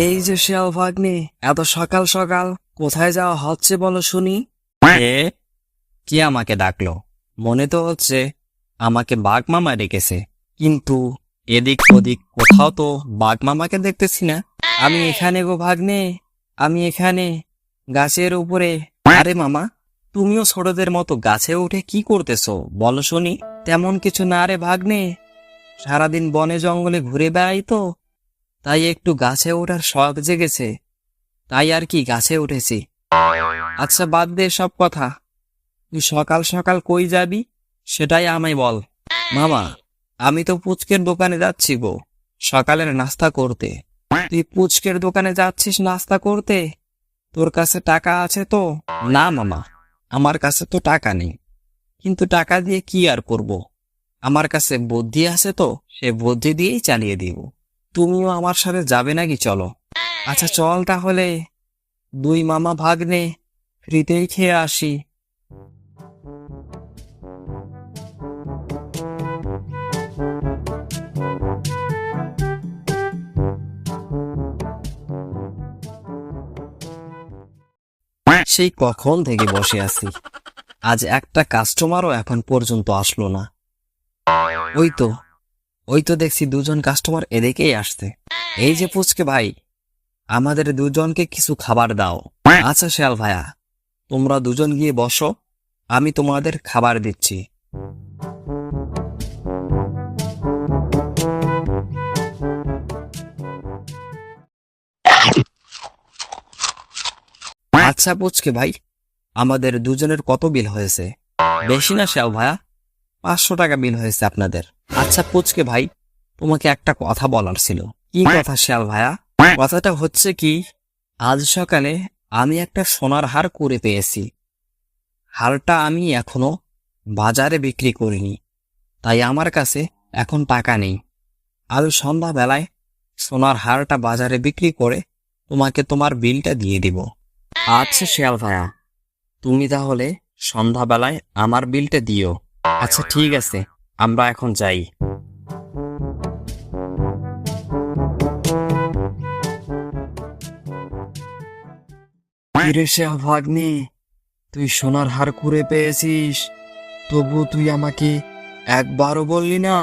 এই যে শিয়াল ভাগ্নে, এত সকাল সকাল কোথায় যাওয়া হচ্ছে বলো শুনি? এ কি আমাকে ডাকলো? মনে তো হচ্ছে আমাকে বাঘ মামা ডেকেছে, কিন্তু এদিক ওদিক কোথাও তো বাঘ মামাকে দেখতেছি না। আমি এখানে গো ভাগ্নে, আমি এখানে গাছের উপরে। আরে মামা, তুমিও ছোটদের মতো গাছে উঠে কি করতেছো বলো শুনি? তেমন কিছু না রে ভাগ্নে, সারাদিন বনে জঙ্গলে ঘুরে বেড়াই তো, তাই একটু গাছে ওঠার শখ জেগেছে, তাই আর কি গাছে উঠেছি। আচ্ছা বাদ দে সব কথা, তুই সকাল সকাল কই যাবি সেটাই আমায় বল। মামা, আমি তো পুচকের দোকানে যাচ্ছি গো, সকালের নাস্তা করতে। তুই পুচকের দোকানে যাচ্ছিস নাস্তা করতে? তোর কাছে টাকা আছে তো? না মামা, আমার কাছে তো টাকা নেই, কিন্তু টাকা দিয়ে কি আর করব? আমার কাছে বুদ্ধি আছে তো, সে বুদ্ধি দিয়েই চালিয়ে দিব। তুমিও আমার সাথে যাবে নাকি? চলো। আচ্ছা চল তাহলে, দুই মামা ভাগ্নে ফ্রিতেই খেয়ে আসি। সেই কখন থেকে বসে আছি, আজ একটা কাস্টমারও এখন পর্যন্ত আসলো না। ওই তো ওই তো দেখছি দুজন কাস্টমার এদিকেই আসছে। এই যে পুচকে ভাই, আমাদের দুজনকে কিছু খাবার দাও। আচ্ছা শিয়াল ভাইয়া, তোমরা দুজন গিয়ে বসো, আমি তোমাদের খাবার দিচ্ছি। আচ্ছা পুচকে ভাই, আমাদের দুজনের কত বিল হয়েছে? বেশি না শিয়াল ভাইয়া, 500 টাকা বিল হয়েছে আপনাদের। আচ্ছা পুচকে ভাই, তোমাকে একটা কথা বলার ছিল। কি কথা শিয়াল ভাইয়া? কথাটা হচ্ছে কি, আজ সকালে আমি একটা সোনার হার করে পেয়েছি। হারটা আমি এখনো বাজারে বিক্রি করিনি, তাই আমার কাছে এখন টাকা নেই। আজ সন্ধ্যাবেলায় সোনার হারটা বাজারে বিক্রি করে তোমাকে তোমার বিলটা দিয়ে দিব। আচ্ছা শিয়াল ভাইয়া, তুমি তাহলে সন্ধ্যাবেলায় আমার বিলটা দিও। আচ্ছা ঠিক আছে, আমরা এখন যাই। কিরে শিয়াল ভাগ্নে, তুই সোনার হার কুড়ে পেয়েছিস, তবু তুই আমাকে একবারও বললি না?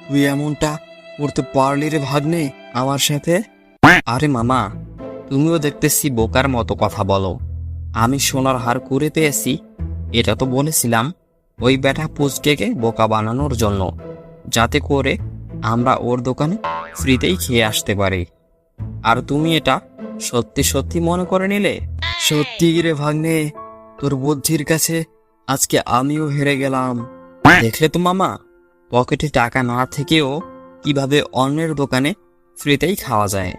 তুই এমনটা করতে পারলি রে ভাগ্নে আমার সাথে? আরে মামা, তুমিও দেখতেছি বোকার মতো কথা বলো। আমি সোনার হার করে পেয়েছি, এটা তো বলেছিলাম ওই বেটা পুচকেকে বোকা বানানোর জন্য, যাতে করে আমরা ওর দোকানে ফ্রিতেই খেয়ে আসতে পারি। আর তুমি এটা সত্যি সত্যি মনে করে নিলে? সত্যি রে ভাগ্নে, তোর বুদ্ধির কাছে আজকে আমিও হেরে গেলাম। দেখলে তো মামা, পকেটে টাকা না থেকেও কিভাবে অন্যের দোকানে ফ্রিতেই খাওয়া যায়।